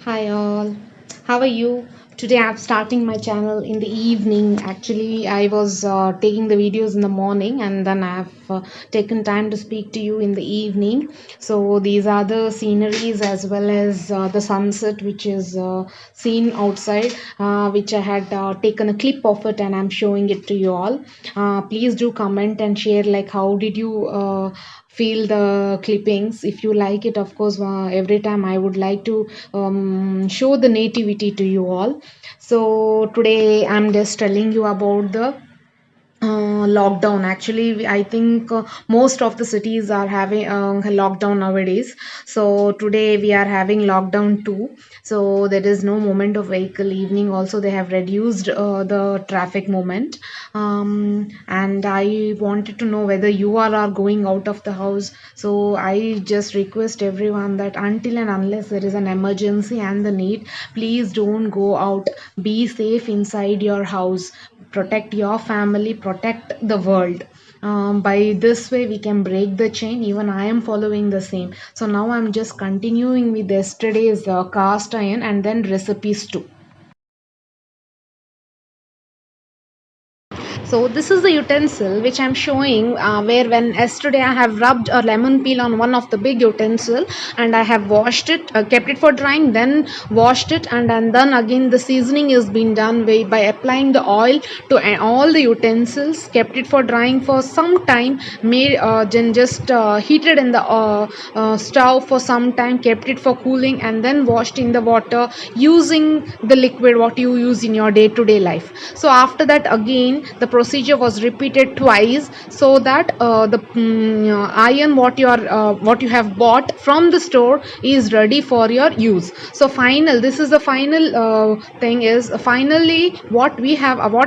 Hi all, how are you? Today I'm starting my channel in the evening. Actually, I was taking the videos in the morning and then I've taken time to speak to you in the evening. So these are the sceneries as well as the sunset which is seen outside, which I had taken a clip of it and I'm showing it to you all. Please do comment and share like how did you feel the clippings. If you like it, of course, every time I would like to show the nativity to you all. So today I'm just telling you about the lockdown. Actually, I think most of the cities are having lockdown nowadays. So today we are having lockdown too. So there is no movement of vehicle. Evening also they have reduced the traffic movement. And I wanted to know whether you all are going out of the house. So I just request everyone that until and unless there is an emergency and the need, please don't go out. Be safe inside your house, protect your family, protect the world. By this way we can break the chain. Even I am following the same. So now I'm just continuing with yesterday's cast iron and then recipes too. So this is the utensil which I'm showing, where when yesterday I have rubbed a lemon peel on one of the big utensil and I have washed it, kept it for drying, then washed it, and then again the seasoning is being done by applying the oil to all the utensils, kept it for drying for some time, made then just heated in the stove for some time, kept it for cooling, and then washed in the water using the liquid what you use in your day to day life. So after that again the procedure was repeated twice, so that the iron what you have bought from the store is ready for your use. So final, this is the final thing is finally what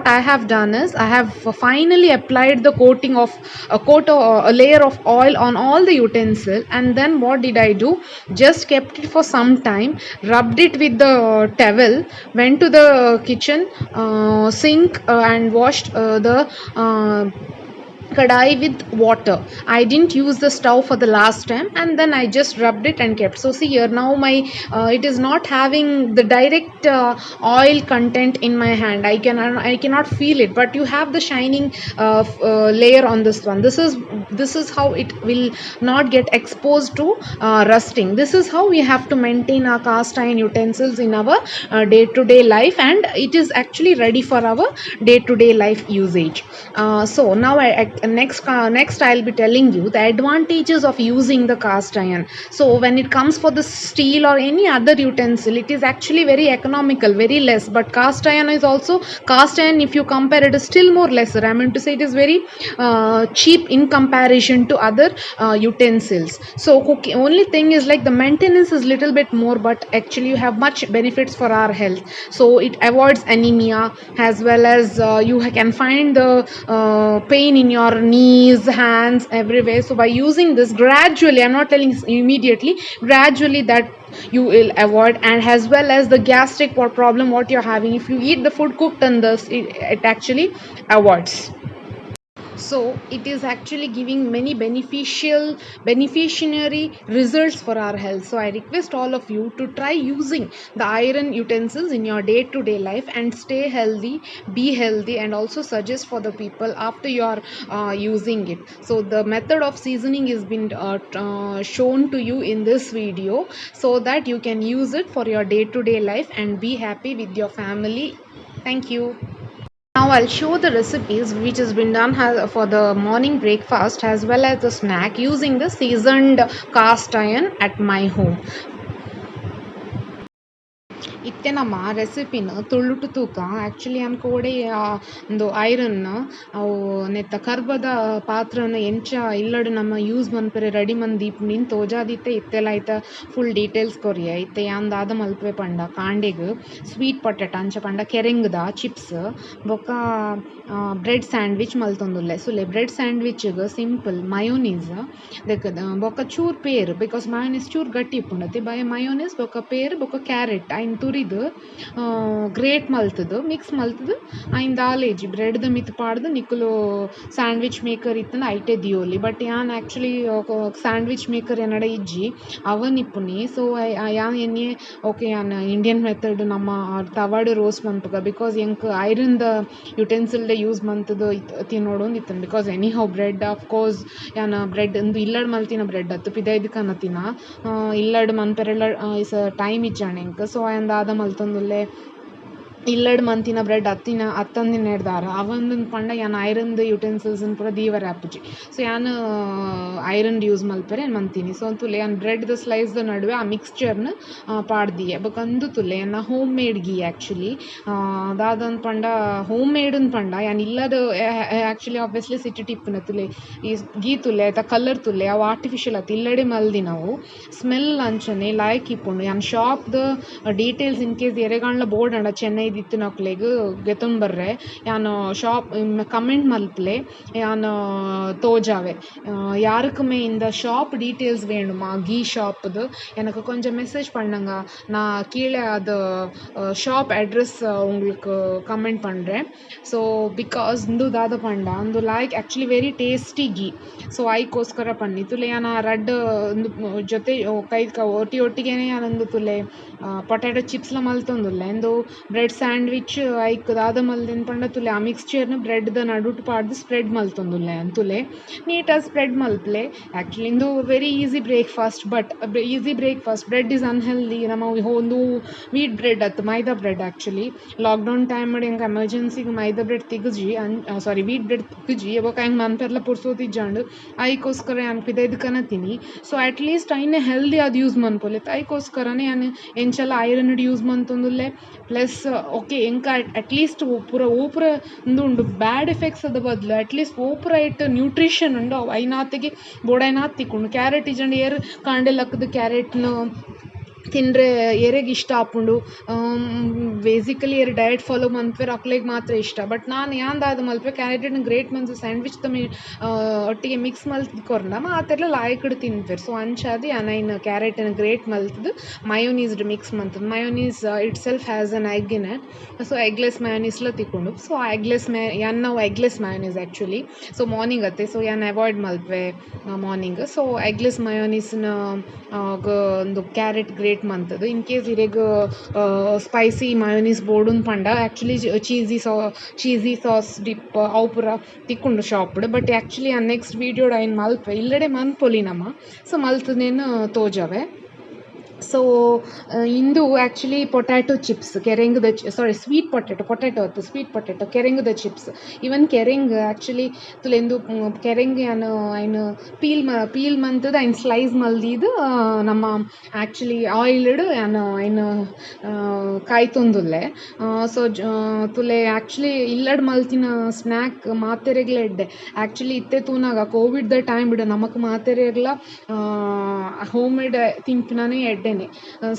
I have done is I have finally applied the coating of a layer of oil on all the utensil, and then what did I do? Just kept it for some time, rubbed it with the towel, went to the kitchen sink and washed the kadai with water. I didn't use the stove for the last time, and then I just rubbed it and kept. So see here now my it is not having the direct oil content in my hand. I cannot feel it, but you have the shining layer on this one. This is how it will not get exposed to rusting. This is how we have to maintain our cast iron utensils in our day to day life, and it is actually ready for our day to day life usage. So now next I'll be telling you the advantages of using the cast iron. So when it comes for the steel or any other utensil, it is actually very economical, very less. But cast iron is also, cast iron if you compare it is still more lesser. I mean to say it is very cheap in comparison to other utensils. So only thing is like the maintenance is little bit more, but actually you have much benefits for our health. So it avoids anemia, as well as you can find the pain in your knees, hands, everywhere. So by using this gradually, I'm not telling immediately, gradually that you will avoid. And as well as the gastric problem what you're having, if you eat the food cooked in this, it actually avoids. So it is actually giving many beneficiary results for our health. So I request all of you to try using the iron utensils in your day to day life and stay healthy, be healthy, and also suggest for the people after you are using it. So the method of seasoning is been shown to you in this video, so that you can use it for your day to day life and be happy with your family. Thank you. Now I'll show the recipes which has been done for the morning breakfast as well as the snack using the seasoned cast iron at my home. ಇತ್ತೆ ನಮ್ಮ ರೆಸಿಪಿನ ತುಳುಟು ತೂಕ actually ಅನ್ಕೋಡೆ ಒಂದು iron ಅವು ನೆತ್ತ ಕರ್ಬದ ಪಾತ್ರನ ಎಂಚ ಇಲ್ಲಡು ನಮ್ಮ ಯೂಸ್ ಮನ್ಪೆರೆ ರೆಡಿ ಮಂದೀಪ್ ನೀನು ತೋಜಾದಿತ್ತೆ ಇತ್ತೆಲ್ಲ ಐತ ಫುಲ್ ಡೀಟೇಲ್ಸ್ ಕೊರಿಯ ಇತ್ತೆ ಯಾಂದಾದ ಮಲ್ಪೆ ಪಂಡ ಕಾಂಡೆಗ್ ಸ್ವೀಟ್ ಪೊಟೆಟೊ ಅಂಚ ಪಂಡ ಕೆರೆಂಗ್ದ ಚಿಪ್ಸ್ ಬೊಕ್ಕ ಬ್ರೆಡ್ ಸ್ಯಾಂಡ್ವಿಚ್ ಮಲ್ತೊಂದುಲ್ಲೆ ಸುಲೆ ಬ್ರೆಡ್ ಸ್ಯಾಂಡ್ವಿಚ್ಗೆ ಸಿಂಪಲ್ ಮಯೋನೀಸ್ ದೆಕ್ಕದ ಬೊಕ್ಕ ಚೂರ್ ಪೇರ್ ಬಿಕಾಸ್ ಮಯೋನೀಸ್ ಚೂರ್ ಗಟ್ಟಿ ಇಪ್ಪುಂಡತಿ ಬಯ ಮಯೋನೀಸ್ ಬೊಕ್ಕ ಪೇರ್ ಬೊಕ್ಕ ಕ್ಯಾರೆಟ್ ಐನ್ ತುರಿದು ಗ್ರೇಟ್ ಮಲ್ತದು ಮಿಕ್ಸ್ ಮಲ್ತದು ಐನ್ ದಾಲೇಜಿ ಬ್ರೆಡ್ದ ಮಿತ್ ಪಾಡ್ದು ನಿಕ್ಕುಲು ಸ್ಯಾಂಡ್ವಿಚ್ ಮೇಕರ್ ಇತ್ತನ ಐಟೆ ದಿಯೋಲಿ ಬಟ್ ಯಾನ್ ಆ್ಯಕ್ಚುಲಿ ಸ್ಯಾಂಡ್ವಿಚ್ ಮೇಕರ್ ಏನಡ ಇಜ್ಜಿ ಅವನ್ ಇಪ್ಪುನಿ ಸೊ ಯಾನ್ ಎನ್ನೆ ಓಕೆ ಯಾನ್ ಇಂಡಿಯನ್ ಮೆಥಡ್ ನಮ್ಮ ತವಾಡು ರೋಸ್ಟ್ ಮನ್ಪುಗ ಬಿಕಾಸ್ ಎಂಕ್ ಐರನ್ದ ಯುಟೆನ್ಸಿಲ್ದ ಯೂಸ್ ಮಂತದು ತಿನ್ನೋಡೊಂದು ಇತ್ತನ because anyhow bread of course ಯಾನ್ ಬ್ರೆಡ್ ಒಂದು ಇಲ್ಲಡ್ ಮಲ್ತಿನ ಬ್ರೆಡ್ ಹತ್ತು ಪಿದೈದು ಕನತಿನ ಇಲ್ಲಡ್ ಮನ್ಪೆರೆಲ್ಲ ಇಸ್ ಟೈಮ್ ಇಜ್ಜಾಣೆಂಕ್ ಸೊ ಆದ ಮಲ್ತೊಂದುಲ್ಲೆ ಇಲ್ಲಡ್ ಮಂತಿನ ಬ್ರೆಡ್ ಹತ್ತಂದಿನ ಹಿಡ್ದಾರ ಅವಂದನ್ ಪಂಡ ಯಾನ್ ಐರನ್ದು ಯುಟೆನ್ಸಿಲ್ಸನ್ ಪೂರ ದೀವರ ಆಪುಜಿ ಸೊ ಯಾನ್ ಐರನ್ ಯೂಸ್ ಮಲ್ಪೆರೆ ಮಂತೀನಿ ಸೊ ಅಂತುಲೆ ಯಾನ್ ಬ್ರೆಡ್ದ ಸ್ಲೈಸ್ದ ನಡುವೆ ಆ ಮಿಕ್ಸ್ಚರ್ನ ಪಾಡ್ದಿಯೆ ಬೊಕಂದು ತುಲೆ ಯಾನ ಹೋಮ್ ಮೇಡ್ ಗೀ ಆ್ಯಕ್ಚುಲಿ ದಾದನ್ ಪಂಡ ಹೋಮ್ ಮೇಡನ್ ಪಂಡ ಯಾನ್ ಇಲ್ಲದ ಆ್ಯಕ್ಚುಲಿ ಆಬ್ವಿಯಸ್ಲಿ ಸಿಟಿ ಟಿಪ್ಪುನ ತುಲೆ ಈ ಗೀ ತುಲೆ ಆಯ್ತಾ ಕಲರ್ ತುಲೆ ಅವು ಆರ್ಟಿಫಿಷಿಯಲ್ ಆಯ್ತು ಇಲ್ಲಡೆ ಮಲ್ದಿ ನಾವು ಸ್ಮೆಲ್ ಅಂಚನೆ ಲಾಯ್ಕ್ ಇಪ್ಪುಂಡು ಯಾನ್ ಶಾಪ್ದ ಡೀಟೇಲ್ಸ್ ಇನ್ ಕೇಸ್ ಎರೆಗಾಣ್ಲ ಬೋರ್ಡ್ ಅಂಡ ಚೆನ್ನೈ ದಿತ್ತು ನಕ್ಲೆಗ್ ಗೆತೊಂದು ಬರ್ರೆ ಯಾನು ಶಾಪ್ ಕಮೆಂಟ್ ಮಲ್ಪಲೆ ಯಾನು ತೋಜಾವೆ ಯಾರುக்குமே இந்த ஷாப் டீட்டெயில்ஸ் வேணுமா கீ ஷாப்புது எனக்கு கொஞ்சம் மெசேஜ் பண்ணுங்க நான் கீழே அது ஷாப் அட்ரஸ் உங்களுக்கு கமெண்ட் பண்ணுறேன் ಸೊ ಬಿಕಾಸ್ ಇಂದು ದಾದ ಪಂಡ ಒಂದು like actually very tasty ghee so ಐಕೋಸ್ಕರ ಪನ್ನಿ ತುಲೆ ಯಾನ ರಡ್ ಒಂದು ಜೊತೆ ಕೈದ ಒಟ್ಟಿಗೆನೆ ಯಾನೊಂದು ತುಲೆ ಪೊಟ್ಯಾಟೊ ಚಿಪ್ಸ್ಲ ಮಲ್ತೊಂದುಲ್ಲೆ ಎಂದು ಬ್ರೆಡ್ ಸ್ಯಾಂಡ್ವಿಚ್ ಐಕ್ ದಾದ ಮಲ್ದಿನ ಪಂಡ ತುಲೆ ಆ ಮಿಕ್ಸ್ಚರ್ನ ಬ್ರೆಡ್ದ ನಡುಟ್ ಪಾಡ್ದು ಸ್ಪ್ರೆಡ್ ಮಲ್ತೊಂದುಲ್ಲೆ ಅಂತುಲೆ ನೀಟಾಗಿ ಸ್ಪ್ರೆಡ್ ಮಲ್ಪಲೆ ಆ್ಯಕ್ಚುಲಿ ಇಂದು very easy breakfast but easy breakfast bread is unhealthy ನಮ್ಮ ಒಂದು ವೀಟ್ ಬ್ರೆಡ್ ಅತ್ತು maida bread actually lockdown time ಮಾಡಿ ಹೆಂಗೆ ಎಮರ್ಜೆನ್ಸಿಗೆ ಮೈದಾ ಬ್ರೆಡ್ ತೆಗಜಿ ಸಾರಿ ವೀಟ್ ಬ್ರೆಡ್ ತೆಗಜಿ ಯಾವಾಗ ಹೆಂಗೆ ಮನ್ಪೆರ್ಲ ಪುರ್ಸೋತಿಜ್ಜಾಂಡು ಐಕೋಸ್ಕರ ಯಾನ್ ಪಿದೈದು ಕನತೀನಿ ಸೊ ಅಟ್ಲೀಸ್ಟ್ ಐನೆ ಹೆಲ್ದಿ ಅದು ಯೂಸ್ ಮನ್ಪೊಲೆ ಐಕೋಸ್ಕರನೇ ಯಾನ್ ಎಂಚೆಲ್ಲ ಐರನ್ ಯೂಸ್ ಮನ್ತೊಂದುಲ್ಲೆ ಪ್ಲಸ್ ಓಕೆ ಎಂಕ ಅಟ್ಲೀಸ್ಟ್ ಪೂರ ಓಪುರ ಉಂದು ಬ್ಯಾಡ್ ಎಫೆಕ್ಟ್ಸ್ ಅದ ಬದಲು ಅಟ್ಲೀಸ್ಟ್ ಓಪುರ ಇಟ್ಟು ನ್ಯೂಟ್ರಿಷನ್ ಉಂಡು ಅವು ಐನಾತಿಗೆ ಬೋಡೈನಾತ್ ತಿಕ್ಕೊಂಡು ಕ್ಯಾರೆಟ್ ಇಜಂಡು ಏರ್ ಕಾಂಡೆಲಕ್ಕದು ಕ್ಯಾರೆಟ್ನ ತಿಂದರೆ ಎರೆಗೆ ಇಷ್ಟ ಆಪುಂಡು ಬೇಸಿಕಲಿ ಎರೆ ಡಯಟ್ ಫಾಲೋ ಮನ್ಪೆರ್ ಅಕ್ಲೆಗ್ ಮಾತ್ರ ಇಷ್ಟ ಬಟ್ ನಾನು ಯಾಂದಾದ ಮಲ್ಪೆ ಕ್ಯಾರೆಟನ್ನು ಗ್ರೇಟ್ ಮನ್ಸು ಸ್ಯಾಂಡ್ವಿಚ್ ಒಟ್ಟಿಗೆ ಮಿಕ್ಸ್ ಮಲ್ತಿದ್ ಕೊರ್ನ ಮಾತೆಲ್ಲ ಲಾಯ್ಕಡು ತಿನ್ಪೆರ್ ಸೊ ಅಂಚಾದ ಯಾನೈನ್ ಕ್ಯಾರೆಟನ್ನು ಗ್ರೇಟ್ ಮಲ್ತದು ಮಯೋನೀಸ್ಡ್ ಮಿಕ್ಸ್ ಮಂತದ್ದು mayonnaise itself has an egg in it so eggless ಮಯೋನೀಸ್ಲ ತಿಕ್ಕೊಂಡು ಸೊ ಎಗ್ಲೆಸ್ ಯಾನ್ ನಾವು eggless mayonnaise actually so morning ಅತ್ತೆ ಸೊ ಯಾನ್ ಅವಾಯ್ಡ್ ಮಲ್ಪೆ ಮಾರ್ನಿಂಗ್ ಸೊ ಎಗ್ಲೆಸ್ ಮಯೋನೀಸ್ನ ಒಂದು ಕ್ಯಾರೆಟ್ ಗ್ರೇಟ್ ಮಂತದ್ದು ಇನ್ ಕೇಸ್ ಇರೆಗ್ ಸ್ಪೈಸಿ ಮಯೋನೀಸ್ ಬೋರ್ಡುನ್ ಪಂಡ ಆ್ಯಕ್ಚುಲಿ ಚೀಸಿ ಸಾಸ್ ಡಿಪ್ ಅವು ಪೂರ ತಿಕ್ಕೊಂಡು ಶಾಪ್ಡ್ ಬಟ್ ಆ್ಯಕ್ಚುಲಿ ಆ ನೆಕ್ಸ್ಟ್ ವೀಡಿಯೋಡ್ ಐನ್ ಮಲ್ಪೆ ಇಲ್ಲಡೆ ಮನ್ಪೊಲಿ ನಮ್ಮ ಸೊ ಮಲ್ತದೇನು ತೋಜಾವೆ ಸೊ ಇಂದು ಆ್ಯಕ್ಚುಲಿ ಪೊಟ್ಯಾಟೊ ಚಿಪ್ಸ್ ಕೆರೆಂಗದ ಸ್ವೀಟ್ ಪೊಟ್ಯಾಟೊ ಅತ್ತು ಸ್ವೀಟ್ ಪೊಟ್ಯಾಟೊ ಕೆರೆಂಗದ ಚಿಪ್ಸ್ ಇವನ್ ಕೆರೆಂಗ್ ಆ್ಯಕ್ಚುಲಿ ತುಲೆಂದು ಕೆರೆಂಗ್ ಯಾನು ಐನು ಪೀಲ್ ಮಂತದ ಐನ್ ಸ್ಲೈಸ್ ಮಲ್ದಿದ್ದು ನಮ್ಮ ಆ್ಯಕ್ಚುಲಿ ಆಯಿಲ್ಡ್ ಯಾನು ಐನು ಕಾಯ್ತೊಂದುಲ್ಲೆ ಸೊ ತುಲೆ ಆ್ಯಕ್ಚುಲಿ ಇಲ್ಲಡ್ ಮಲ್ತಿನ ಸ್ನ್ಯಾಕ್ ಮಾತೆರೆಗ್ಲ ಎಡ್ಡೆ ಆ್ಯಕ್ಚುಲಿ ಇತ್ತೆ ತೂನಾಗ ಕೋವಿಡ್ದ ಟೈಮ್ ಬಿಡು ನಮಕ್ ಮಾತೆರೆಗ್ಲ ಹೋಮ್ ಮೇಡ್ ತಿಂಪಿನಾನೆ ಎಡ್ಡೆನೆ.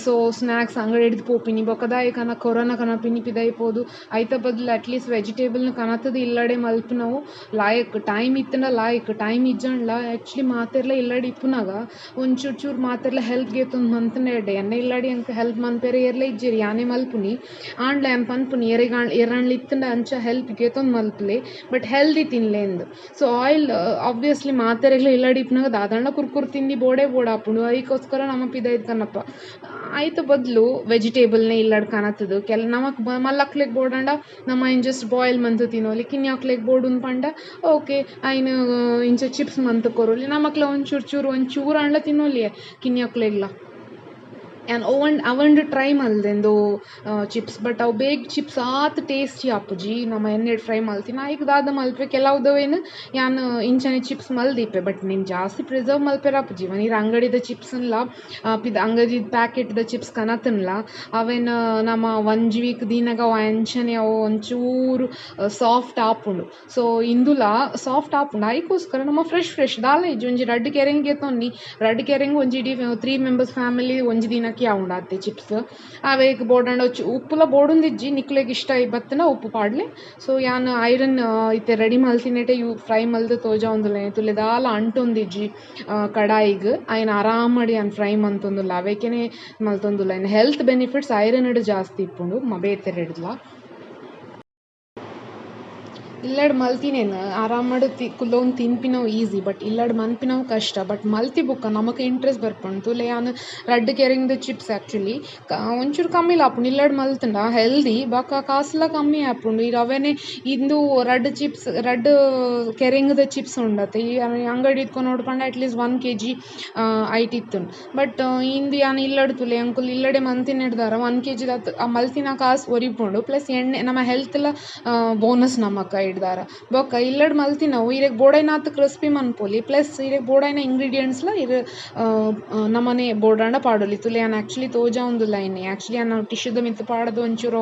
ಸೊ ಸ್ನ್ಯಾಕ್ಸ್ ಅಂಗಡಿ ಹಿಡಿದು ಪೋಪಿನಿ ಬೊಕದಾಯಿ ಕನ ಕೊರೋನಾ ಕನ ಪಿನಿ ಪಿದಾಯಿಪೋದು ಐತ ಬದಲು ಅಟ್ಲೀಸ್ಟ್ ವೆಜಿಟೇಬಲ್ನ ಕನತದ ಇಲ್ಲಡೆ ಮಲ್ಪ ನಾವು ಲಾಯಕ್ ಟೈಮ್ ಇತ್ತಂಡ ಲಾಯಕ್ ಟೈಮ್ ಇಜ್ಜಂಡ್ಲ ಆ್ಯಕ್ಚುಲಿ ಮಾತೆರ್ಲ ಇಲ್ಲಡೆ ಇಪ್ಪುನಾಗ ಒಂಚೂರು ಚೂರು ಮಾತೆರ್ಲ ಹೆಲ್ತ್ ಗೇತೊಂದು ಮಂತನೇ ಎಡ್ಡೆ ಎಣ್ಣೆ ಇಲ್ಲಡಿ ಅಂಕ ಹೆಲ್ತ್ ಮನ್ಪೇರೆ ಎರ್ಲ ಇಜ್ಜಿರಿ ಯಾನೇ ಮಲ್ಪುನಿ ಆಂಡ್ಲ ಏನು ಪನ್ಪುನಿ ಎರಣ್ಲಿ ಇತ್ತಂಡ ಅಂಚ ಹೆಲ್ತ್ ಗೇತೊಂದು ಮಲ್ಪಲೆ ಬಟ್ ಹೆಲ್ದಿ ತಿನ್ಲೆಂದು. ಸೊ ಆಯಿಲ್ ಆಬ್ವಿಯಸ್ಲಿ ಮಾತೆರೆಗ್ಲ ಇಲ್ಲಡಿ ಇಪ್ಪನಾಗ ದಾದಂಡ ಕುರ್ಕುರು ತಿಂಡಿ ಬೋಡೆ ಆಪುಂಡು ಅದಕ್ಕೋಸ್ಕರ ನಮ್ಮ ಪಿದಾಯ್ತು ಕನ್ನಪ್ಪ ಆಯ್ತ ಬದಲು ವೆಜಿಟೇಬಲ್ನೇ ಇಲ್ಲಡ್ ಕನತದು ನಮಕ್ ಮಲ್ಲಕ್ಲೆಗ್ ಬೋಡಂಡ ನಮ್ಮ ಇನ್ ಜಸ್ಟ್ ಬಾಯ್ಲ್ ಮಂತು ತಿನ್ನೋಲಿ ಕಿನ್ಯಾಕ್ಲೆಗ್ ಬೋಡುನ್ ಪಂಡ ಓಕೆ ಐನು ಇಂಚ ಚಿಪ್ಸ್ ಮಂತು ಕೊರೋಲಿ ನಮಕ್ಲ ಒಂಚೂರು ಅಂಡ್ಲ ತಿನ್ನೋಲಿ ಕಿನ್ಯಾಕ್ಲೆಗ್ಲ ಅವಂಡು ಟ್ರೈ ಮಲ್ದೆಂದು ಚಿಪ್ಸ್ ಬಟ್ ಅವು ಬೇಗ ಚಿಪ್ಸ್ ಆತ್ ಟೇಸ್ಟಿ ಆಪುಜಿ ನಮ್ಮ ಎಣ್ಣೆಡ್ ಫ್ರೈ ಮಲ್ತೀನಿ ಈಗ ದಾದ ಮಲ್ಪೆ ಕೆಲವುದವೇನು ಯಾನು ಇಂಚನೆ ಚಿಪ್ಸ್ ಮಲ್ದಿಪ್ಪೆ ಬಟ್ ನೀನು ಜಾಸ್ತಿ ಪ್ರಿಸರ್ವ್ ಮಲ್ಪೆರ ಆಪುಜಿ ನೀರು ಅಂಗಡಿದ ಚಿಪ್ಸನ್ಲ ಅಂಗಡಿದ ಪ್ಯಾಕೆಟ್ದ ಚಿಪ್ಸ್ ಕನತನ್ಲ ಅವೇನು ನಮ್ಮ 1 ವೀಕ್ ದಿನಾಗ ಅವು ಅಂಚನೆ ಅವು ಒಂಚೂರು ಸಾಫ್ಟ್ ಆಪುಂಡು. ಸೊ ಇಂದುಲ ಸಾಫ್ಟ್ ಆಪುಂಡು ಅದಕ್ಕೋಸ್ಕರ ನಮ್ಮ ಫ್ರೆಶ್ ದಾಲ ಇಜ್ಜಿ ಒಂಜಿ ರಡ್ಡು ಕೆರೆಂಗೆ ತೊನ್ನಿ ರಡ್ಡು ಕೆರೆಂಗೆ ಒಂಜಿ 3 ಮೆಂಬರ್ಸ್ ಫ್ಯಾಮಿಲಿ ಒಂಜಿ ದಿನಕ್ಕೆ ಯಾವುಂಡು ಅತ್ತೆ ಚಿಪ್ಸ್ ಅವೇಗೆ ಬೋಡಂಡ ಉಪ್ಪುಲ ಬೋಡುಂದಿಜ್ಜಿ ನಿಕ್ಲೆಗೆ ಇಷ್ಟ ಬತ್ತನ ಉಪ್ಪು ಪಾಡ್ಲೆ. ಸೊ ಯಾನು ಐರನ್ ಇತ್ತೆ ರೆಡಿ ಮಲ್ತಿನೇಟೆ ಫ್ರೈ ಮಲ್ದು ತೋಜ ಒಂದುಲೆ ತುಲೆ ದಾಲ ಅಂಟೊಂದಿಜ್ಜಿ ಕಡಾಯಿಗೆ ಆಯ್ನ ಆರಾಮ್ ಮಾಡಿ ನಾನು ಫ್ರೈ ಮಂತೊಂದುಲ್ಲ ಅವೇಕೆನೆ ಮಲ್ತೊಂದುಲ್ಲ ಇನ್ನು ಹೆಲ್ತ್ ಬೆನಿಫಿಟ್ಸ್ ಐರನ್ ಇಡು ಜಾಸ್ತಿ ಇಪ್ಪುಂಡು ಬೇತೆರೆಡ್ಲ ಇಲ್ಲಡ್ ಮಲ್ತಿನೇನು ಆರಾಮ್ ಮಾಡಿ ಕುಲ್ಲೊಂದು ತಿನ್ಪಿನವು ಈಸಿ ಬಟ್ ಇಲ್ಲಡ್ ಮನ್ಪಿನವು ಕಷ್ಟ ಬಟ್ ಮಲ್ತಿ ಬುಕ್ಕ ನಮಗೆ ಇಂಟ್ರೆಸ್ಟ್ ಬರ್ಪುಂಡು ತುಲೆ ಯಾನು ರಡ್ಡು ಕೆರೆಂಗ್ದ ಚಿಪ್ಸ್ ಆ್ಯಕ್ಚುಲಿ ಒಂಚೂರು ಕಮ್ಮಿ ಆಪುಂಡು ಇಲ್ಲಡ್ ಮಲ್ತಂಡ ಹೆಲ್ದಿ ಬಾಕ ಕಾಸುಲ ಕಮ್ಮಿ ಆಪುಂಡು ಈಗ ಅವೇನೆ ಇಂದು ರಡ್ಡು ಕೆರೆಂಗ್ದ ಚಿಪ್ಸ್ ಉಂಡತ್ತೆ ಈ ಅಂಗಡಿ ಇಟ್ಕೊಂಡು ನೋಡ್ಪಂಡ ಅಟ್ಲೀಸ್ಟ್ 1 kg ಐಟ್ ಇತ್ತು ಬಟ್ ಇಂದು ಯಾನು ಇಲ್ಲಡ್ ತುಲೆ ಅಂಕುಲ್ ಇಲ್ಲಡೆ ಮಂತಿನ ಹಿಡ್ದಾರ 1 kg ಆ ಮಲ್ತಿನ ಕಾಸು ಒರಿಪುಂಡು ಪ್ಲಸ್ ಎಣ್ಣೆ ನಮ್ಮ ಹೆಲ್ತ್ ಎಲ್ಲ ಬೋನಸ್ ನಮಕ ಇಡ್ದಾರ ಬೊಕ್ಕ ಇಲ್ಲಡ್ ಮಲ್ತಿ ನಾವು ಇರೆಗ್ ಬೋಡೈನಾತ್ ಕ್ರಿಸ್ಪಿ ಮನ್ಪೊಲಿ ಪ್ಲಸ್ ಇರೆಗ್ ಬೋಡೈನ ಇಂಗ್ರೀಡಿಯೆಂಟ್ಸ್ಲ ನಮ್ಮನೆ ಬೋಡಾಂಡ ಪಾಡೊಲಿ ತುಲೆ ನಾನು ಆ್ಯಕ್ಚುಲಿ ತೋಜ ಒಂದು ಲೈನ್ ಆ್ಯಕ್ಚುಲಿ ನಾನು ಟಿಶ್ಯೂದ ಮಿತ್ತು ಪಾಡೋದು ಒಂಚೂರು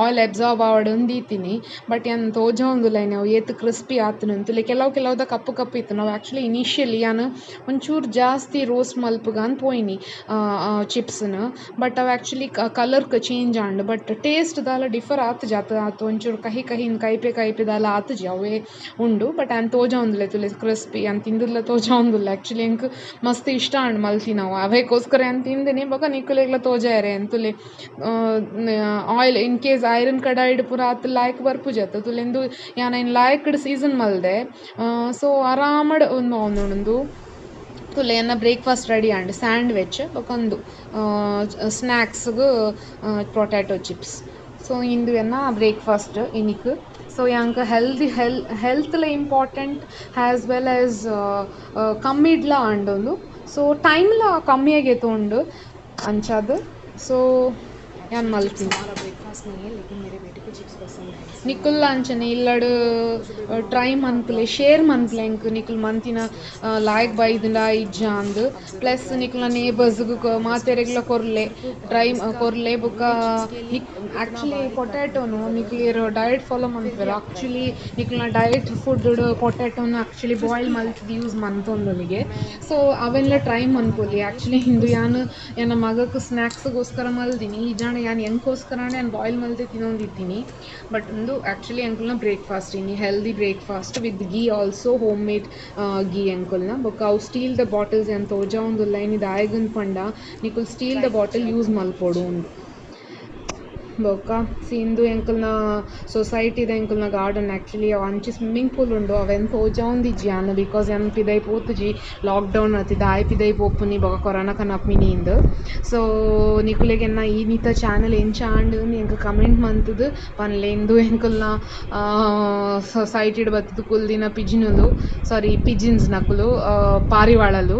ಆಯಿಲ್ ಅಬ್ಸಾರ್ಬ್ ಆವಡು ಅಂದೀತೀನಿ ಬಟ್ ನಾನು ತೋಜ ಒಂದು ಲೈನ್ ಅವು ಏತ್ ಕ್ರಿಸ್ಪಿ ಆತನು ತುಲೆ ಕೆಲವುದ ಕಪ್ಪು ಇತ್ತು ನಾವು ಆ್ಯಕ್ಚುಲಿ ಇನಿಷಿಯಲಿ ನಾನು ಒಂಚೂರು ಜಾಸ್ತಿ ರೋಸ್ಟ್ ಮಲ್ಪಗ ಅಂತ ಪೋಯ್ನಿ ಚಿಪ್ಸ್ನ ಬಟ್ ಅವು actually colour change and but taste ದಾಲ ಡಿಫರ್ ಆತು ಒಂಚೂರು ಕಹಿ ಕೈಪೆ ದಾಲ ಆತುಜಿ ಅವೇ ಉಂಡು ಬಟ್ ಆ್ಯನ್ ತೋಜ ಒಂದುಲೆ ತುಲೆ ಕ್ರಿಸ್ಪಿ ಅಂತ ತಿಂದಿರ್ಲ ತೋಜ ಒಂದುಲ್ಲ ಆ್ಯಕ್ಚುಲಿ ಎಂಕ್ ಮಸ್ತ್ ಇಷ್ಟ ಆಂಡ್ ಮಲ್ತಿ ನಾವು ಅವೇಗೋಸ್ಕರ ಅಂತ ತಿಂದೇನೆ ಬೊಕ ನಿಕ್ಕುಲೆಗ್ಲ ತೋಜ ಎರೆ ಅಂತುಲೆ ಆಯಿಲ್ ಇನ್ ಕೇಸ್ ಐರನ್ ಕಡಾಯಿಡ್ ಪೂರ ಆತು ಲಾಯ್ಕ್ ಬರ್ಪುಜತ್ತು ತುಲೆಂದು ಯಾನೈನ್ ಲಾಯ್ಕ್ಡ್ ಸೀಸನ್ ಮಲ್ದೆ ಸೊ ಆರಾಮಡ್ ಒಂದು ತುಲೆ ಎನ್ನ ಬ್ರೇಕ್ಫಾಸ್ಟ್ ರೆಡಿ ಆಂಡ್ ಸ್ಯಾಂಡ್ವಿಚ್ ಬೊಕೊಂದು ಸ್ನ್ಯಾಕ್ಸ್ಗೂ ಪೊಟ್ಯಾಟೊ ಚಿಪ್ಸ್. ಸೊ ಇಂದು ಎನ್ನ ಬ್ರೇಕ್ಫಾಸ್ಟ್ ಇನಿಕ್ ಸೊ ಯಾಂಕ ಹೆಲ್ತ್ಲ ಇಂಪಾರ್ಟೆಂಟ್ ಆ್ಯಸ್ ವೆಲ್ ಆ್ಯಸ್ ಕಮ್ಮಿಡ್ಲ ಆಂಡೊಂದು ಸೊ ಟೈಮ್ಲ ಕಮ್ಮಿಯಾಗೆ ತೊಂಡು ಅಂಚಾದು ಸೊ ಯಾನ್ ಮಲ್ತೀನಿ ಬ್ರೇಕ್ಫಾಸ್ಟ್ ಲೇಕಿನ್ ಮೇರೆ ಬೇಟೆ को चिप्स पसंद है निकुल अंचने इल्लड ट्राई मन्पले शेर मन्पले इंक निकुल मंतिन लायक बाइदुंडा इज्जांद प्लस निकुल नेबर्स गु मातेरेग्ला कोर्ले ट्राई कोर्ले बुका एक्चुअली पोटैटो नो निकुल डाइट फॉलो मन्परे एक्चुअली निकुल डाइट फुड पोटैटो नो एक्चुअली बॉइल मल्ति यूಸ್ मन्तोंदलिगे ಸೊ ಅವೆಲ್ಲ ಟ್ರೈ ಮನ್ಕೊಲಿ ಆ್ಯಕ್ಚುಲಿ ಹಿಂದು ಯಾನು ನನ್ನ ಮಗಕ್ಕೆ ಸ್ನ್ಯಾಕ್ಸ್ಗೋಸ್ಕರ ಮಲ್ದಿನಿ ಈ ಜಾಣ ಯಾನು ಹೆಂಗೋಸ್ಕರನೇ ನಾನು ಬಾಯ್ಲ್ ಮಲ್ದೆ ತಿನ್ನೊಂದಿದ್ದೀನಿ ಬಟ್ ಒಂದು ಆ್ಯಕ್ಚುಲಿ ಅಂಕಲ್ನ ಬ್ರೇಕ್ಫಾಸ್ಟ್ ಇನಿ healthy breakfast with ghee also homemade ghee ಅಂಕಲ್ನ ಬೊಕ್ಕ ಅವು ಸ್ಟೀಲ್ ದ ಬಾಟಲ್ಸ್ ಏನು ತೋಜ ಒಂದು ಲೈನ್ ಇದು ಆಯಗನ್ ಪಂಡ ನಿಕುಲ್ ಸ್ಟೀಲ್ ದ ಬಾಟಲ್ ಯೂಸ್ ಮಲ್ಪೊಡು ಉಂಡು ಬೊಕ್ಕ ಸಿಂಧು ಎಂಕಲ್ನ ಸೊಸೈಟಿದ ಎಂಕಲ್ನ ಗಾರ್ಡನ್ ಆ್ಯಕ್ಚುಲಿ ಅವು ಅಂಚಿ ಸ್ವಿಮ್ಮಿಂಗ್ ಪೂಲ್ ಉಂಡು ಅವೆಂತ ತೋಜ ಒಂದಿಜ್ಜಿ ಅನ್ನ ಬಿಕಾಸ್ ಎನ್ ಪಿದೈ ಪೋತುಜಿ ಲಾಕ್ಡೌನ್ ಅತಿ ದಾಯ್ ಪಿದೈ ಪೋಪುನಿ ಬೊಕ ಕೊರೋನಾ ಕನಪ್ಮಿನಿಂದು ಸೊ ನಿಕುಲೆಗೆನ್ನ ಈ ನೀತ ಚಾನಲ್ ಎಂಚ ಆಂಡ್ ಎಂಕ ಕಮೆಂಟ್ ಮಂತುದು ಪನ್ಲೆಂದು ಎಂಕಲ್ನ ಸೊಸೈಟಿಡ್ ಬತ್ತದು ಕುಲ್ದಿನ ಪಿಜಿನ್ಸ್ ನಕುಲು ಪಾರಿವಾಳಲು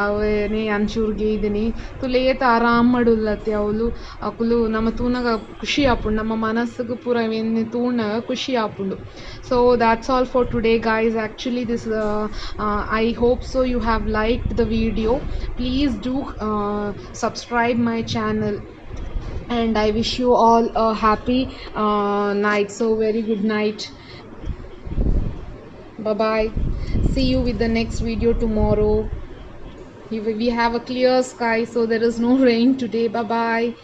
ಅವೇನೇ ಅಂಚೂರ್ಗೆ ಇದೀನಿ ತುಲೇತ ಆರಾಮ್ ಮಾಡುಲ್ಲತ್ತೆ ಅವಳು ಅಕುಲು ನಮ್ಮ ತೂನಗ ಖುಷಿ ಆಪುಂಡು ನಮ್ಮ ಮನಸ್ಸಿಗೆ ಪೂರ ಏನು ತೂಣ ಖುಷಿ ಆಪುಂಡು so that's all for today guys actually this I hope so you have liked the video please do subscribe my channel and I wish you all a happy night. So very good night. Bye bye. See you with the next video tomorrow. We have a clear sky, so there is no rain today. Bye bye.